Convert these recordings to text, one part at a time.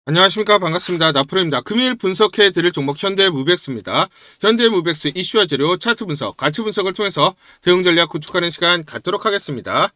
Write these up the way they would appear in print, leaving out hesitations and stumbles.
안녕하십니까. 반갑습니다. 나프로입니다. 금일 분석해 드릴 종목 현대무백스입니다. 현대무백스 이슈와 재료, 차트 분석, 가치 분석을 통해서 대응 전략 구축하는 시간 갖도록 하겠습니다.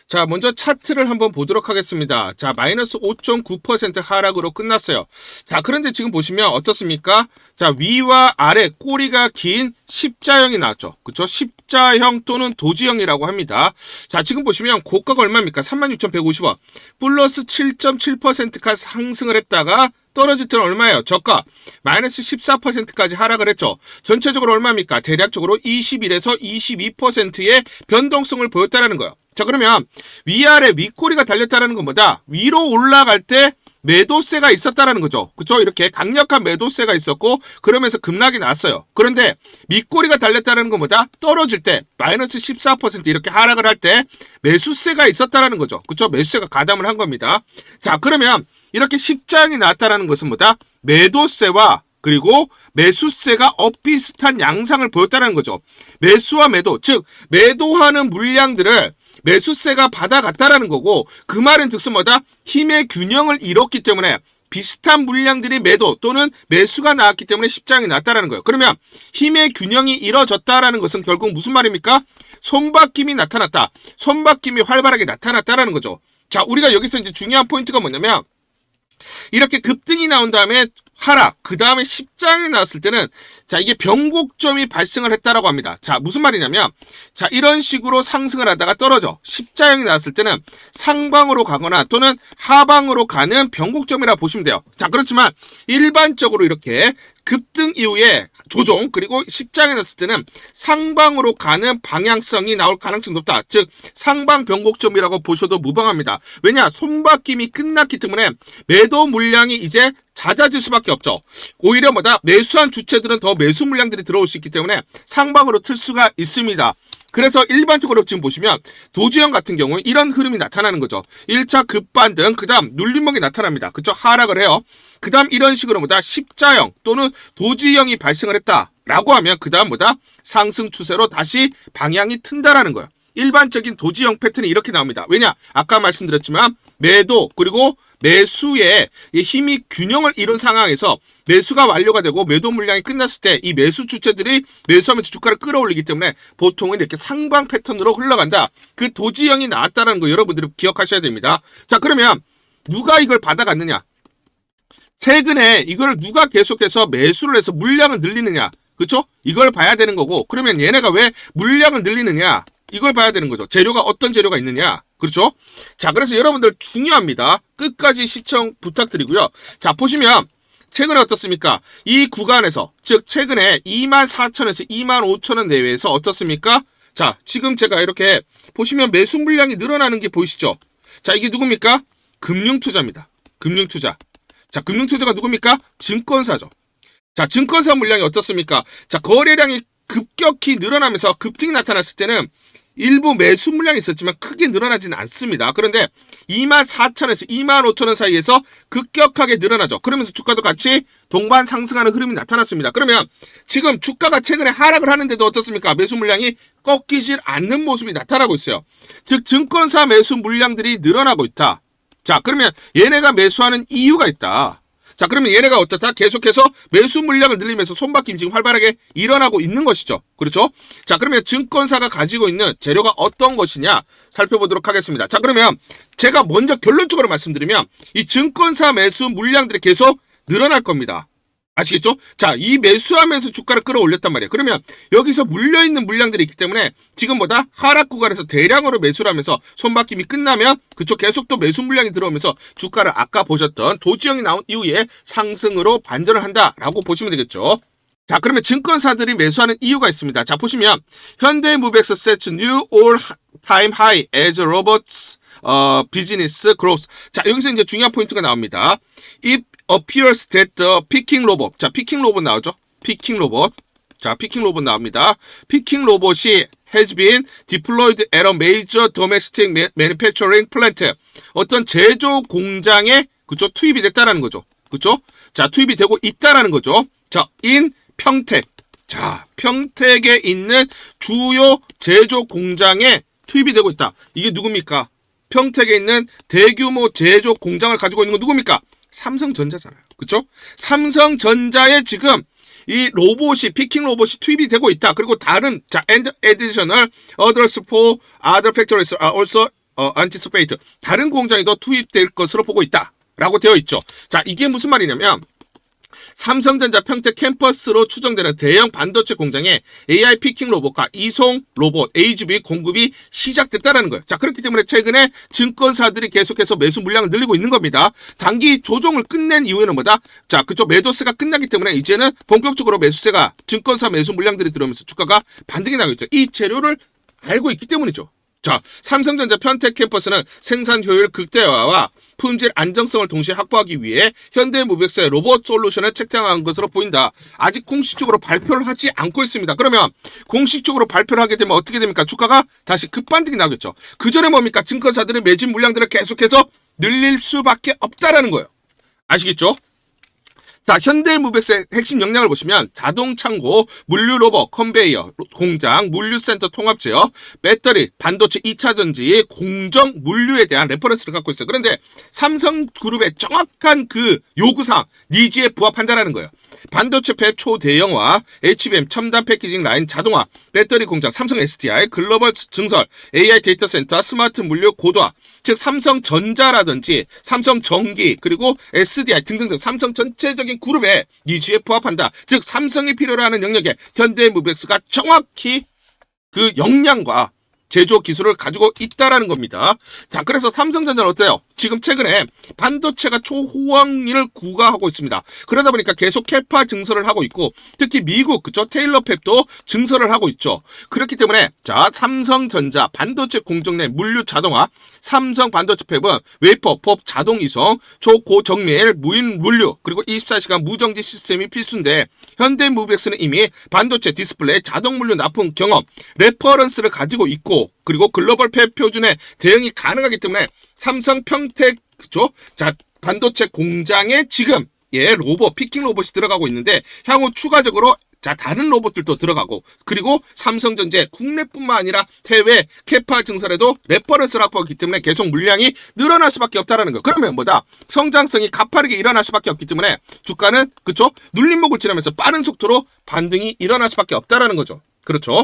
자, 먼저 차트를 한번 보도록 하겠습니다. 자, 마이너스 5.9% 하락으로 끝났어요. 자, 그런데 지금 보시면 어떻습니까? 자, 위와 아래 꼬리가 긴 십자형이 나왔죠. 그쵸? 십자형 또는 도지형이라고 합니다. 자, 지금 보시면 고가가 얼마입니까? 36,150원. 플러스 7.7%까지 상승을 했다가 떨어질 때는 얼마예요? 저가 마이너스 14%까지 하락을 했죠. 전체적으로 얼마입니까? 대략적으로 21에서 22%의 변동성을 보였다는 거예요. 자, 그러면 위아래 윗꼬리가 달렸다는 건 뭐다? 위로 올라갈 때 매도세가 있었다는 거죠. 그쵸? 이렇게 강력한 매도세가 있었고 그러면서 급락이 났어요. 그런데 밑꼬리가 달렸다는 건 뭐다? 떨어질 때 마이너스 14% 이렇게 하락을 할 때 매수세가 있었다는 거죠. 그쵸? 매수세가 가담을 한 겁니다. 자, 그러면 이렇게 십자형이 나왔다는 것은 뭐다? 매도세와 그리고 매수세가 엇비슷한 양상을 보였다는 거죠. 매수와 매도, 즉 매도하는 물량들을 매수세가 받아갔다라는 거고, 그 말은 즉슨 뭐다? 힘의 균형을 잃었기 때문에 비슷한 물량들이 매도 또는 매수가 나왔기 때문에 십자형이 났다라는 거예요. 그러면 힘의 균형이 이뤄졌다라는 것은 결국 무슨 말입니까? 손바뀜이 나타났다. 손바뀜이 활발하게 나타났다라는 거죠. 자, 우리가 여기서 이제 중요한 포인트가 뭐냐면 이렇게 급등이 나온 다음에 하락, 그 다음에 십자형이 나왔을 때는 자, 이게 변곡점이 발생을 했다라고 합니다. 자, 무슨 말이냐면 자, 이런 식으로 상승을 하다가 떨어져 십자형이 나왔을 때는 상방으로 가거나 또는 하방으로 가는 변곡점이라 보시면 돼요. 자, 그렇지만 일반적으로 이렇게 급등 이후에 조정 그리고 십자형이 났을 때는 상방으로 가는 방향성이 나올 가능성이 높다. 즉 상방 변곡점이라고 보셔도 무방합니다. 왜냐? 손바뀜이 끝났기 때문에 매도 물량이 이제 잦아질 수밖에 없죠. 오히려 뭐다? 매수한 주체들은 더 매수 물량들이 들어올 수 있기 때문에 상방으로 틀 수가 있습니다. 그래서 일반적으로 지금 보시면 도지형 같은 경우는 이런 흐름이 나타나는 거죠. 1차 급반등, 그 다음 눌림목이 나타납니다. 그쵸? 하락을 해요. 그 다음 이런 식으로 뭐다? 십자형 또는 도지형이 발생을 했다라고 하면 그 다음 뭐다? 상승 추세로 다시 방향이 튼다라는 거예요. 일반적인 도지형 패턴이 이렇게 나옵니다. 왜냐? 아까 말씀드렸지만 매도 그리고 매수의 힘이 균형을 이룬 상황에서 매수가 완료가 되고 매도 물량이 끝났을 때 이 매수 주체들이 매수하면서 주가를 끌어올리기 때문에 보통은 이렇게 상방 패턴으로 흘러간다. 그 도지형이 나왔다는 거 여러분들이 기억하셔야 됩니다. 자, 그러면 누가 이걸 받아갔느냐? 최근에 이걸 누가 계속해서 매수를 해서 물량을 늘리느냐? 그렇죠? 이걸 봐야 되는 거고, 그러면 얘네가 왜 물량을 늘리느냐? 이걸 봐야 되는 거죠. 재료가 어떤 재료가 있느냐? 그렇죠? 자, 그래서 여러분들 중요합니다. 끝까지 시청 부탁드리고요. 자, 보시면 최근에 어떻습니까? 이 구간에서, 즉 최근에 24,000원에서 25,000원 내외에서 어떻습니까? 자, 지금 제가 이렇게 보시면 매수 물량이 늘어나는 게 보이시죠? 자, 이게 누굽니까? 금융투자입니다. 금융투자. 자, 금융투자가 누굽니까? 증권사죠. 자, 증권사 물량이 어떻습니까? 자, 거래량이 급격히 늘어나면서 급등이 나타났을 때는 일부 매수 물량이 있었지만 크게 늘어나지는 않습니다. 그런데 24,000원에서 25,000원 사이에서 급격하게 늘어나죠. 그러면서 주가도 같이 동반 상승하는 흐름이 나타났습니다. 그러면 지금 주가가 최근에 하락을 하는데도 어떻습니까? 매수 물량이 꺾이질 않는 모습이 나타나고 있어요. 즉 증권사 매수 물량들이 늘어나고 있다. 자, 그러면 얘네가 매수하는 이유가 있다. 자, 그러면 얘네가 어떻다? 계속해서 매수 물량을 늘리면서 손바뀜 지금 활발하게 일어나고 있는 것이죠. 그렇죠? 자, 그러면 증권사가 가지고 있는 재료가 어떤 것이냐 살펴보도록 하겠습니다. 자, 그러면 제가 먼저 결론적으로 말씀드리면 이 증권사 매수 물량들이 계속 늘어날 겁니다. 아시겠죠? 자, 이 매수하면서 주가를 끌어올렸단 말이에요. 그러면 여기서 물려있는 물량들이 있기 때문에 지금 뭐다? 하락 구간에서 대량으로 매수를 하면서 손바뀜이 끝나면 그쪽 계속 또 매수 물량이 들어오면서 주가를 아까 보셨던 도지형이 나온 이후에 상승으로 반전을 한다라고 보시면 되겠죠. 자, 그러면 증권사들이 매수하는 이유가 있습니다. 자, 보시면 현대무백스 sets new all-time high as robots business growth. 자, 여기서 이제 중요한 포인트가 나옵니다. It appears that the picking robot. 자, 피킹 로봇 나오죠? 피킹 로봇. 자, 피킹 로봇 나옵니다. 피킹 로봇이 has been deployed at a major domestic manufacturing plant. 어떤 제조 공장에 그쵸? 투입이 됐다라는 거죠. 그쵸? 자, 투입이 되고 있다라는 거죠. 자, in 평택. 자, 평택에 있는 주요 제조 공장에 투입이 되고 있다. 이게 누굽니까? 평택에 있는 대규모 제조 공장을 가지고 있는 건 누굽니까? 삼성전자잖아요. 그쵸? 삼성전자에 지금 이 로봇이, 피킹 로봇이 투입이 되고 있다. 그리고 다른, 자, and additional others for other factories are also anticipate. 다른 공장이 더 투입될 것으로 보고 있다. 라고 되어 있죠. 자, 이게 무슨 말이냐면, 삼성전자 평택 캠퍼스로 추정되는 대형 반도체 공장에 AI 피킹 로봇과 이송 로봇 AGV 공급이 시작됐다는 거예요. 자, 그렇기 때문에 최근에 증권사들이 계속해서 매수 물량을 늘리고 있는 겁니다. 단기 조정을 끝낸 이후에는 뭐다? 자, 그쪽 매도세가 끝나기 때문에 이제는 본격적으로 매수세가, 증권사 매수 물량들이 들어오면서 주가가 반등이 나고 있죠. 이 재료를 알고 있기 때문이죠. 자, 삼성전자 평택 캠퍼스는 생산 효율 극대화와 품질 안정성을 동시에 확보하기 위해 현대모비스의 로봇 솔루션을 책정한 것으로 보인다. 아직 공식적으로 발표를 하지 않고 있습니다. 그러면 공식적으로 발표를 하게 되면 어떻게 됩니까? 주가가 다시 급반등이 나겠죠. 그 전에 뭡니까? 증권사들은 매진 물량들을 계속해서 늘릴 수밖에 없다라는 거예요. 아시겠죠? 자, 현대무백스의 핵심 역량을 보시면 자동창고, 물류로봇, 컨베이어, 공장, 물류센터 통합제어, 배터리, 반도체 2차전지, 공정, 물류에 대한 레퍼런스를 갖고 있어요. 그런데 삼성그룹의 정확한 그 요구사항, 니즈에 부합한다는 거예요. 반도체 팹 초대형화, HBM 첨단 패키징 라인 자동화, 배터리 공장, 삼성 SDI, 글로벌 증설, AI 데이터 센터, 스마트 물류 고도화, 즉 삼성전자라든지 삼성전기 그리고 SDI 등등등 삼성 전체적인 그룹의 니즈에 부합한다. 즉 삼성이 필요로 하는 영역에 현대무백스가 정확히 그 역량과 제조 기술을 가지고 있다라는 겁니다. 자, 그래서 삼성전자는 어때요? 지금 최근에 반도체가 초호황을 구가하고 있습니다. 그러다 보니까 계속 캐파 증설을 하고 있고, 특히 미국, 그쵸? 테일러 팹도 증설을 하고 있죠. 그렇기 때문에, 자, 삼성전자 반도체 공정 내 물류 자동화, 삼성 반도체 팹은 웨이퍼, 법 자동 이송, 초고정밀, 무인 물류, 그리고 24시간 무정지 시스템이 필수인데, 현대무백스는 이미 반도체 디스플레이, 자동 물류 납품 경험, 레퍼런스를 가지고 있고, 그리고 글로벌 팹 표준에 대응이 가능하기 때문에 삼성 평택, 그쵸? 자, 반도체 공장에 지금 로봇, 피킹 로봇이 들어가고 있는데 향후 추가적으로 자, 다른 로봇들도 들어가고, 그리고 삼성전자 국내뿐만 아니라 해외 캐파 증설에도 레퍼런스를 확보하기 때문에 계속 물량이 늘어날 수밖에 없다라는 거. 그러면 뭐다? 성장성이 가파르게 일어날 수밖에 없기 때문에 주가는, 그쵸? 눌림목을 지나면서 빠른 속도로 반등이 일어날 수밖에 없다라는 거죠. 그렇죠?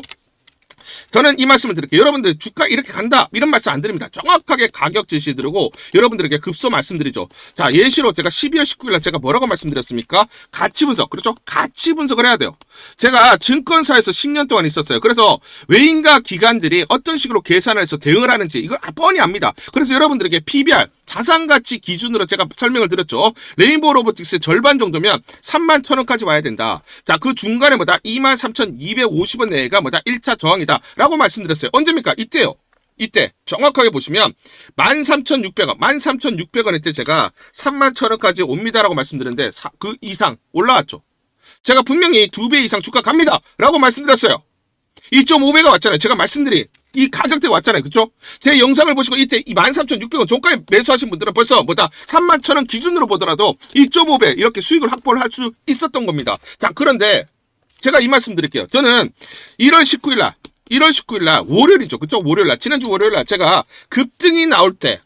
저는 이 말씀을 드릴게요. 여러분들 주가 이렇게 간다 이런 말씀 안 드립니다. 정확하게 가격 제시 드리고 여러분들에게 급소 말씀드리죠. 자, 예시로 제가 12월 19일 날 제가 뭐라고 말씀드렸습니까? 가치 분석. 그렇죠? 가치 분석을 해야 돼요. 제가 증권사에서 10년 동안 있었어요. 그래서 외인과 기관들이 어떤 식으로 계산을 해서 대응을 하는지 이거 뻔히 압니다. 그래서 여러분들에게 PBR 자산가치 기준으로 제가 설명을 드렸죠. 레인보우 로보틱스의 절반 정도면 31,000원까지 와야 된다. 자, 그 중간에 뭐다? 23,250원 내가 뭐다? 1차 저항이다. 라고 말씀드렸어요. 언제입니까? 이때요. 이때 정확하게 보시면 13,600원, 13,600원일 때 제가 31,000원까지 옵니다라고 말씀드렸는데 그 이상 올라왔죠. 제가 분명히 2배 이상 주가 갑니다. 라고 말씀드렸어요. 2.5배가 왔잖아요. 제가 말씀드린 이 가격대 왔잖아요. 그쵸? 제 영상을 보시고 이때 이 13,600원 종가에 매수하신 분들은 벌써 뭐다 31,000원 기준으로 보더라도 2.5배 이렇게 수익을 확보를 할 수 있었던 겁니다. 자, 그런데 제가 이 말씀 드릴게요. 저는 1월 19일 날 월요일이죠. 그쵸? 월요일 날 지난주 월요일 날 제가 급등이 나올 때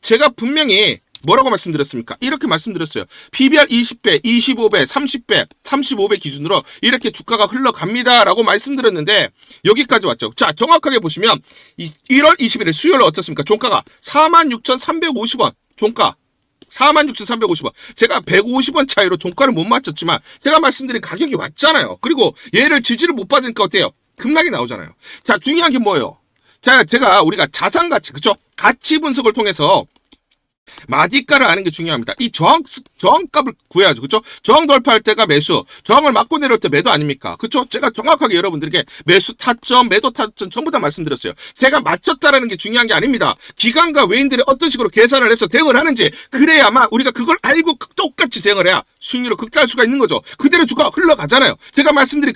제가 분명히 뭐라고 말씀드렸습니까? 이렇게 말씀드렸어요. PBR 20배, 25배, 30배, 35배 기준으로 이렇게 주가가 흘러갑니다. 라고 말씀드렸는데 여기까지 왔죠. 자, 정확하게 보시면 1월 21일 수요일 어떻습니까? 종가가 46,350원. 종가 46,350원. 제가 150원 차이로 종가를 못 맞췄지만 제가 말씀드린 가격이 왔잖아요. 그리고 얘를 지지를 못 받으니까 어때요? 급락이 나오잖아요. 자, 중요한 게 뭐예요? 자, 우리가 자산가치, 그쵸? 가치 분석을 통해서 마디가를 아는 게 중요합니다. 이 저항값을 구해야죠. 그쵸? 저항 돌파할 때가 매수, 저항을 맞고 내려올 때 매도 아닙니까? 그쵸? 제가 정확하게 여러분들에게 매수 타점, 매도 타점 전부 다 말씀드렸어요. 제가 맞췄다라는 게 중요한 게 아닙니다. 기관과 외인들이 어떤 식으로 계산을 해서 대응을 하는지, 그래야만 우리가 그걸 알고 똑같이 대응을 해야 수익률을 극대화할 수가 있는 거죠. 그대로 주가가 흘러가잖아요. 제가 말씀드린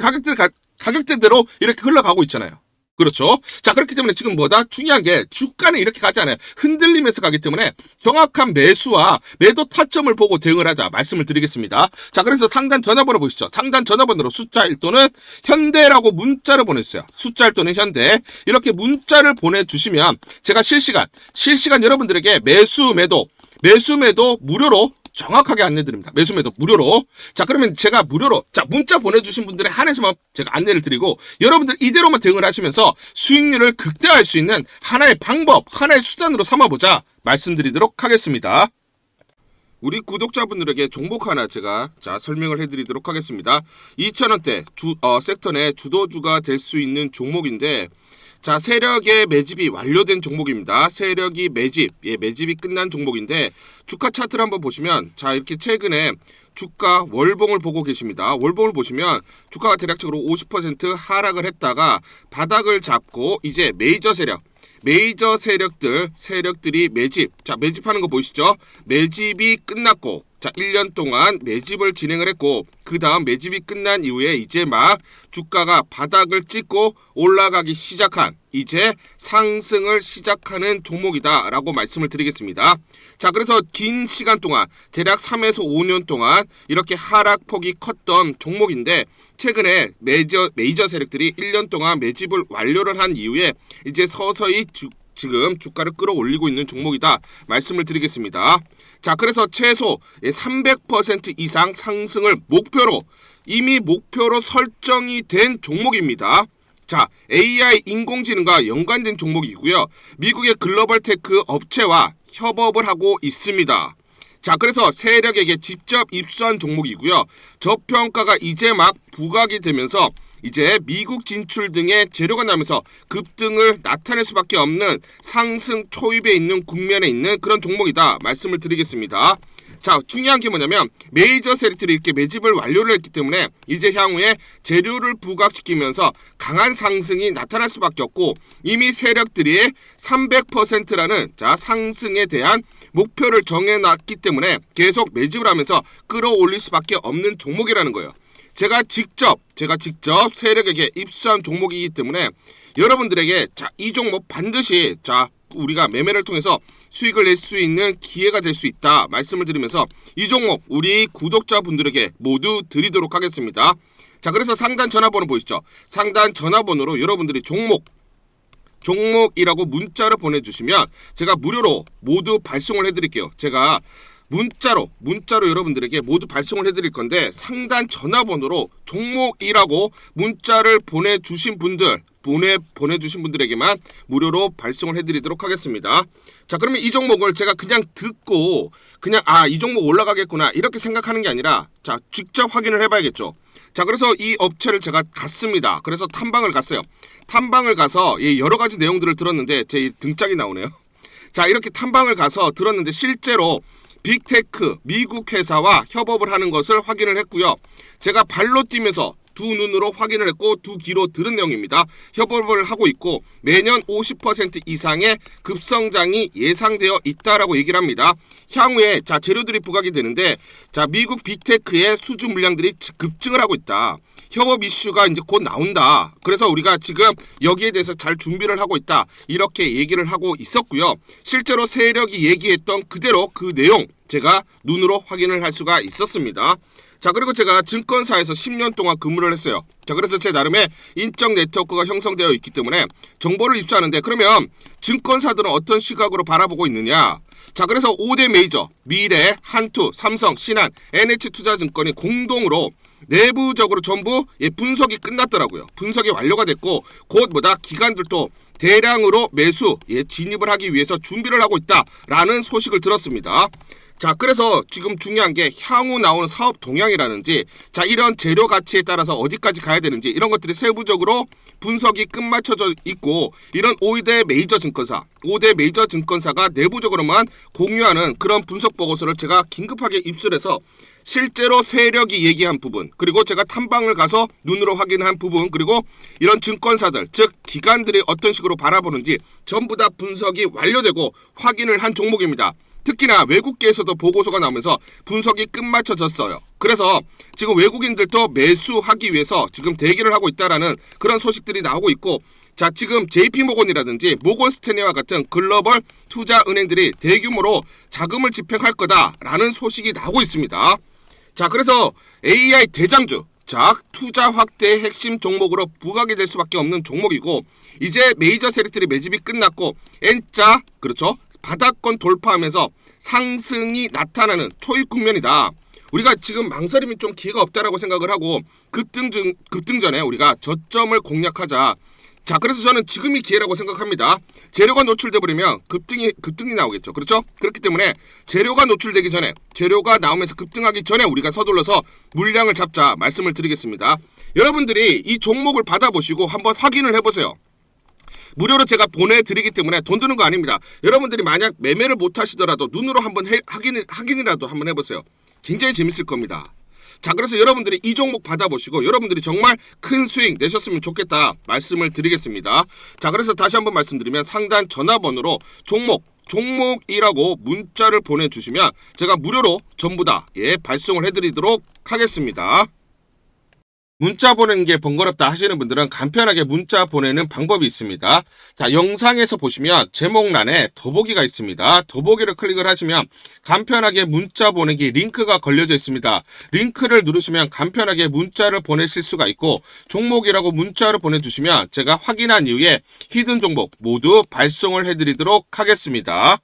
가격대대로 이렇게 흘러가고 있잖아요. 그렇죠. 자, 그렇기 때문에 지금 뭐다? 중요한 게 주가는 이렇게 가지 않아요. 흔들리면서 가기 때문에 정확한 매수와 매도 타점을 보고 대응을 하자 말씀을 드리겠습니다. 자, 그래서 상단 전화번호 보시죠. 상단 전화번호로 숫자 1 또는 현대라고 문자를 보내주세요. 숫자 1 또는 현대 이렇게 문자를 보내주시면 제가 실시간 여러분들에게 매수 매도 매수매도 무료로 정확하게 안내드립니다. 매수매도 무료로. 자, 그러면 제가 무료로, 자, 문자 보내주신 분들에 한해서만 제가 안내를 드리고, 여러분들 이대로만 대응을 하시면서 수익률을 극대화할 수 있는 하나의 방법, 하나의 수단으로 삼아보자 말씀드리도록 하겠습니다. 우리 구독자분들에게 종목 하나 제가 설명을 해드리도록 하겠습니다. 2,000원대 섹터 내 주도주가 될 수 있는 종목인데, 자, 세력의 매집이 완료된 종목입니다. 세력이 매집이 끝난 종목인데, 주가 차트를 한번 보시면, 자, 이렇게 최근에 주가 월봉을 보고 계십니다. 월봉을 보시면 주가가 대략적으로 50% 하락을 했다가 바닥을 잡고 이제 메이저 세력들이 매집하는 거 보이시죠? 매집이 끝났고, 자, 1년 동안 매집을 진행을 했고, 그 다음 매집이 끝난 이후에 이제 막 주가가 바닥을 찍고 올라가기 시작한, 이제 상승을 시작하는 종목이다 라고 말씀을 드리겠습니다. 자, 그래서 긴 시간 동안 대략 3에서 5년 동안 이렇게 하락폭이 컸던 종목인데, 최근에 메이저 세력들이 1년 동안 매집을 완료를 한 이후에 이제 서서히 지금 주가를 끌어올리고 있는 종목이다 말씀을 드리겠습니다. 자, 그래서 최소 300% 이상 상승을 목표로, 이미 목표로 설정이 된 종목입니다. 자, AI 인공지능과 연관된 종목이고요. 미국의 글로벌 테크 업체와 협업을 하고 있습니다. 자, 그래서 세력에게 직접 입수한 종목이고요. 저평가가 이제 막 부각이 되면서 이제 미국 진출 등의 재료가 나면서 급등을 나타낼 수밖에 없는 상승 초입에 있는 국면에 있는 그런 종목이다 말씀을 드리겠습니다. 자, 중요한 게 뭐냐면 메이저 세력들이 이렇게 매집을 완료를 했기 때문에 이제 향후에 재료를 부각시키면서 강한 상승이 나타날 수밖에 없고, 이미 세력들이 300%라는 자 상승에 대한 목표를 정해놨기 때문에 계속 매집을 하면서 끌어올릴 수밖에 없는 종목이라는 거예요. 제가 직접 세력에게 입수한 종목이기 때문에 여러분들에게 자, 이 종목 반드시 우리가 매매를 통해서 수익을 낼 수 있는 기회가 될 수 있다 말씀을 드리면서 이 종목 우리 구독자분들에게 모두 드리도록 하겠습니다. 자, 그래서 상단 전화번호 보이시죠? 상단 전화번호로 여러분들이 종목이라고 문자를 보내주시면 제가 무료로 모두 발송을 해드릴게요. 제가 문자로 여러분들에게 모두 발송을 해드릴 건데, 상단 전화번호로 종목이라고 문자를 보내주신 분들에게만 무료로 발송을 해드리도록 하겠습니다. 자, 그러면 이 종목을 제가 그냥 듣고 이 종목 올라가겠구나 이렇게 생각하는 게 아니라, 자, 직접 확인을 해봐야겠죠. 자, 그래서 이 업체를 제가 갔습니다. 그래서 탐방을 갔어요. 탐방을 가서 여러 가지 내용들을 들었는데 제 등짝이 나오네요. 자, 이렇게 탐방을 가서 들었는데 실제로 빅테크 미국 회사와 협업을 하는 것을 확인을 했고요. 제가 발로 뛰면서 두 눈으로 확인을 했고 두 귀로 들은 내용입니다. 협업을 하고 있고 매년 50% 이상의 급성장이 예상되어 있다라고 얘기를 합니다. 향후에 자 재료들이 부각이 되는데, 자 미국 빅테크의 수주 물량들이 급증을 하고 있다. 협업 이슈가 이제 곧 나온다. 그래서 우리가 지금 여기에 대해서 잘 준비를 하고 있다. 이렇게 얘기를 하고 있었고요. 실제로 세력이 얘기했던 그대로 그 내용 제가 눈으로 확인을 할 수가 있었습니다. 자, 그리고 제가 증권사에서 10년 동안 근무를 했어요. 자, 그래서 제 나름의 인적 네트워크가 형성되어 있기 때문에 정보를 입수하는데, 그러면 증권사들은 어떤 시각으로 바라보고 있느냐? 자, 그래서 5대 메이저 미래, 한투, 삼성, 신한, NH투자증권이 공동으로 내부적으로 전부 분석이 끝났더라고요. 분석이 완료가 됐고 곧 기관들도 대량으로 매수 진입을 하기 위해서 준비를 하고 있다라는 소식을 들었습니다. 자, 그래서 지금 중요한 게 향후 나오는 사업 동향이라든지, 자 이런 재료 가치에 따라서 어디까지 가야 되는지 이런 것들이 세부적으로 분석이 끝마쳐져 있고, 이런 5대 메이저 증권사가 내부적으로만 공유하는 그런 분석 보고서를 제가 긴급하게 입수해서 실제로 세력이 얘기한 부분, 그리고 제가 탐방을 가서 눈으로 확인한 부분, 그리고 이런 증권사들 즉 기관들이 어떤 식으로 바라보는지 전부 다 분석이 완료되고 확인을 한 종목입니다. 특히나 외국계에서도 보고서가 나오면서 분석이 끝마쳐졌어요. 그래서 지금 외국인들도 매수하기 위해서 지금 대기를 하고 있다라는 그런 소식들이 나오고 있고, 자 지금 JP모건이라든지 모건스탠리와 같은 글로벌 투자 은행들이 대규모로 자금을 집행할 거다라는 소식이 나오고 있습니다. 자, 그래서 AI 대장주, 자 투자 확대의 핵심 종목으로 부각이 될 수밖에 없는 종목이고, 이제 메이저 세력들이 매집이 끝났고 N자, 그렇죠, 바닥권 돌파하면서 상승이 나타나는 초입 국면이다. 우리가 지금 망설임이 좀 기회가 없다라고 생각을 하고 급등 전에 우리가 저점을 공략하자. 자, 그래서 저는 지금이 기회라고 생각합니다. 재료가 노출돼 버리면 급등이 나오겠죠. 그렇죠? 그렇기 때문에 재료가 노출되기 전에, 재료가 나오면서 급등하기 전에 우리가 서둘러서 물량을 잡자 말씀을 드리겠습니다. 여러분들이 이 종목을 받아보시고 한번 확인을 해보세요. 무료로 제가 보내드리기 때문에 돈 드는 거 아닙니다. 여러분들이 만약 매매를 못 하시더라도 눈으로 한번 확인이라도 한번 해보세요. 굉장히 재밌을 겁니다. 자, 그래서 여러분들이 이 종목 받아보시고 여러분들이 정말 큰 수익 내셨으면 좋겠다 말씀을 드리겠습니다. 자, 그래서 다시 한번 말씀드리면 상단 전화번호로 종목이라고 문자를 보내주시면 제가 무료로 전부 다 발송을 해드리도록 하겠습니다. 문자 보내는 게 번거롭다 하시는 분들은 간편하게 문자 보내는 방법이 있습니다. 자, 영상에서 보시면 제목란에 더보기가 있습니다. 더보기를 클릭을 하시면 간편하게 문자 보내기 링크가 걸려져 있습니다. 링크를 누르시면 간편하게 문자를 보내실 수가 있고 종목이라고 문자를 보내주시면 제가 확인한 이후에 히든 종목 모두 발송을 해드리도록 하겠습니다.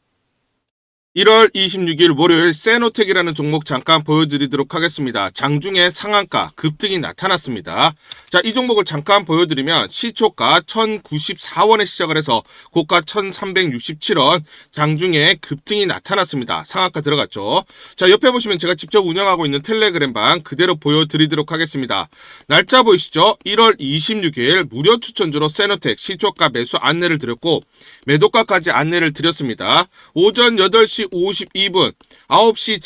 1월 26일 월요일 세노텍이라는 종목 잠깐 보여드리도록 하겠습니다. 장중에 상한가 급등이 나타났습니다. 자, 이 종목을 잠깐 보여드리면 시초가 1094원에 시작을 해서 고가 1367원, 장중에 급등이 나타났습니다. 상한가 들어갔죠. 자, 옆에 보시면 제가 직접 운영하고 있는 텔레그램방 그대로 보여드리도록 하겠습니다. 날짜 보이시죠? 1월 26일 무료 추천주로 세노텍 시초가 매수 안내를 드렸고 매도가까지 안내를 드렸습니다. 오전 8시 52분 9시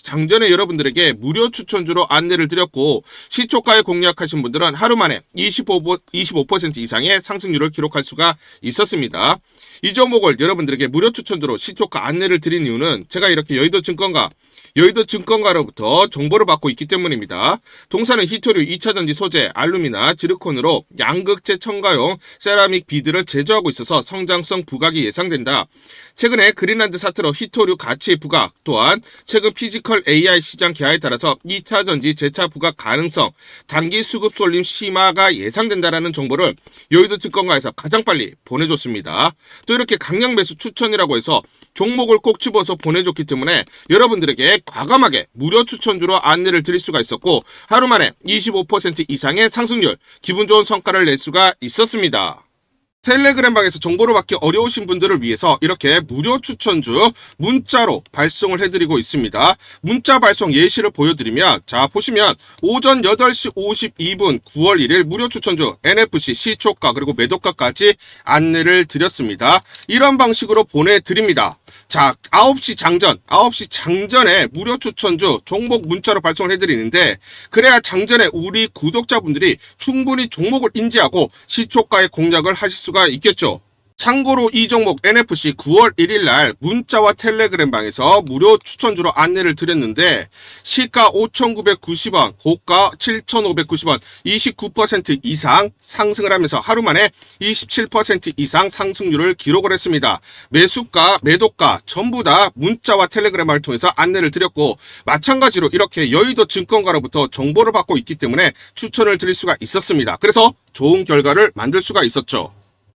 장전에 여러분들에게 무료 추천주로 안내를 드렸고 시초가에 공략하신 분들은 하루 만에 25% 이상의 상승률을 기록할 수가 있었습니다. 이 종목을 여러분들에게 무료 추천주로 시초가 안내를 드린 이유는 제가 이렇게 여의도 증권가로부터 정보를 받고 있기 때문입니다. 동사는 히토류 2차전지 소재 알루미나 지르콘으로 양극재 첨가용 세라믹 비드를 제조하고 있어서 성장성 부각이 예상된다. 최근에 그린란드 사태로 히토류 가치 부각 또한 최근 피지컬 AI 시장 기하에 따라서 2차전지 재차 부각 가능성 단기 수급 쏠림 심화가 예상된다라는 정보를 여의도 증권가에서 가장 빨리 보내줬습니다. 또 이렇게 강력 매수 추천이라고 해서 종목을 꼭 집어서 보내줬기 때문에 여러분들에게 과감하게 무료 추천주로 안내를 드릴 수가 있었고 하루 만에 25% 이상의 상승률 기분 좋은 성과를 낼 수가 있었습니다. 텔레그램방에서 정보를 받기 어려우신 분들을 위해서 이렇게 무료 추천주 문자로 발송을 해드리고 있습니다. 문자 발송 예시를 보여드리면 자 보시면 오전 8시 52분 9월 1일 무료 추천주 NFC 시초가 그리고 매도가까지 안내를 드렸습니다. 이런 방식으로 보내드립니다. 자 9시 장전에 무료 추천주 종목 문자로 발송을 해드리는데 그래야 장전에 우리 구독자분들이 충분히 종목을 인지하고 시초가에 공략을 하실 수가 있겠죠. 참고로 이 종목 NFC 9월 1일 날 문자와 텔레그램방에서 무료 추천주로 안내를 드렸는데 시가 5,990원, 고가 7,590원, 29% 이상 상승을 하면서 하루 만에 27% 이상 상승률을 기록을 했습니다. 매수가, 매도가 전부 다 문자와 텔레그램을 통해서 안내를 드렸고 마찬가지로 이렇게 여의도 증권가로부터 정보를 받고 있기 때문에 추천을 드릴 수가 있었습니다. 그래서 좋은 결과를 만들 수가 있었죠.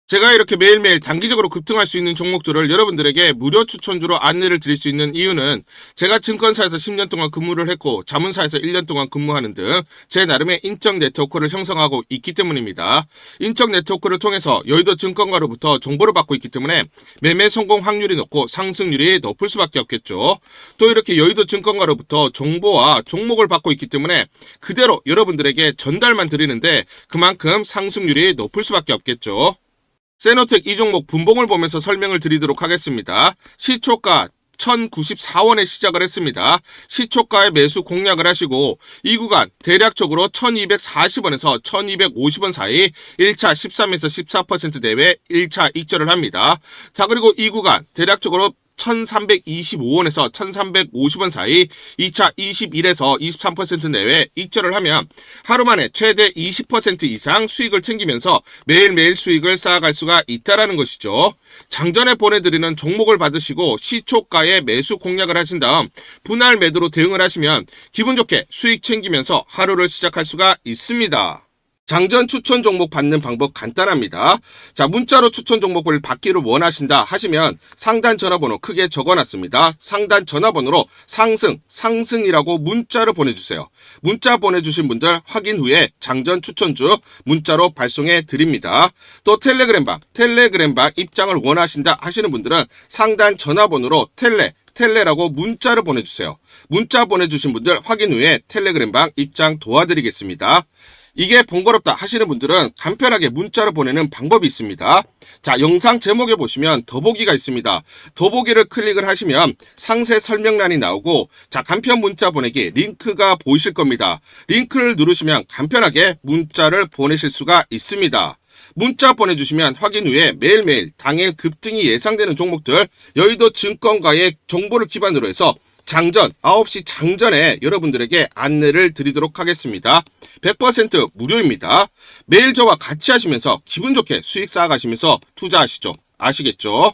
제가 이렇게 매일매일 단기적으로 급등할 수 있는 종목들을 여러분들에게 무료 추천주로 안내를 드릴 수 있는 이유는 제가 증권사에서 10년 동안 근무를 했고 자문사에서 1년 동안 근무하는 등 제 나름의 인적 네트워크를 형성하고 있기 때문입니다. 인적 네트워크를 통해서 여의도 증권가로부터 정보를 받고 있기 때문에 매매 성공 확률이 높고 상승률이 높을 수밖에 없겠죠. 또 이렇게 여의도 증권가로부터 정보와 종목을 받고 있기 때문에 그대로 여러분들에게 전달만 드리는데 그만큼 상승률이 높을 수밖에 없겠죠. 세노텍 이 종목 분봉을 보면서 설명을 드리도록 하겠습니다. 시초가 1094원에 시작을 했습니다. 시초가에 매수 공략을 하시고 이 구간 대략적으로 1240원에서 1250원 사이 1차 13에서 14% 내외 1차 익절을 합니다. 자 그리고 이 구간 대략적으로 1325원에서 1350원 사이 2차 21에서 23% 내외 익절을 하면 하루 만에 최대 20% 이상 수익을 챙기면서 매일매일 수익을 쌓아갈 수가 있다는 것이죠. 장전에 보내드리는 종목을 받으시고 시초가에 매수 공략을 하신 다음 분할 매도로 대응을 하시면 기분 좋게 수익 챙기면서 하루를 시작할 수가 있습니다. 장전 추천 종목 받는 방법 간단합니다. 자, 문자로 추천 종목을 받기를 원하신다 하시면 상단 전화번호 크게 적어놨습니다. 상단 전화번호로 상승이라고 문자를 보내주세요. 문자 보내주신 분들 확인 후에 장전 추천주 문자로 발송해 드립니다. 또 텔레그램방 입장을 원하신다 하시는 분들은 상단 전화번호로 텔레라고 문자를 보내주세요. 문자 보내주신 분들 확인 후에 텔레그램방 입장 도와드리겠습니다. 이게 번거롭다 하시는 분들은 간편하게 문자로 보내는 방법이 있습니다. 자, 영상 제목에 보시면 더보기가 있습니다. 더보기를 클릭을 하시면 상세 설명란이 나오고, 자, 간편 문자 보내기 링크가 보이실 겁니다. 링크를 누르시면 간편하게 문자를 보내실 수가 있습니다. 문자 보내주시면 확인 후에 매일매일 당일 급등이 예상되는 종목들, 여의도 증권가의 정보를 기반으로 해서 장전 9시 장전에 여러분들에게 안내를 드리도록 하겠습니다. 100% 무료입니다. 매일 저와 같이 하시면서 기분 좋게 수익 쌓아가시면서 투자하시죠. 아시겠죠?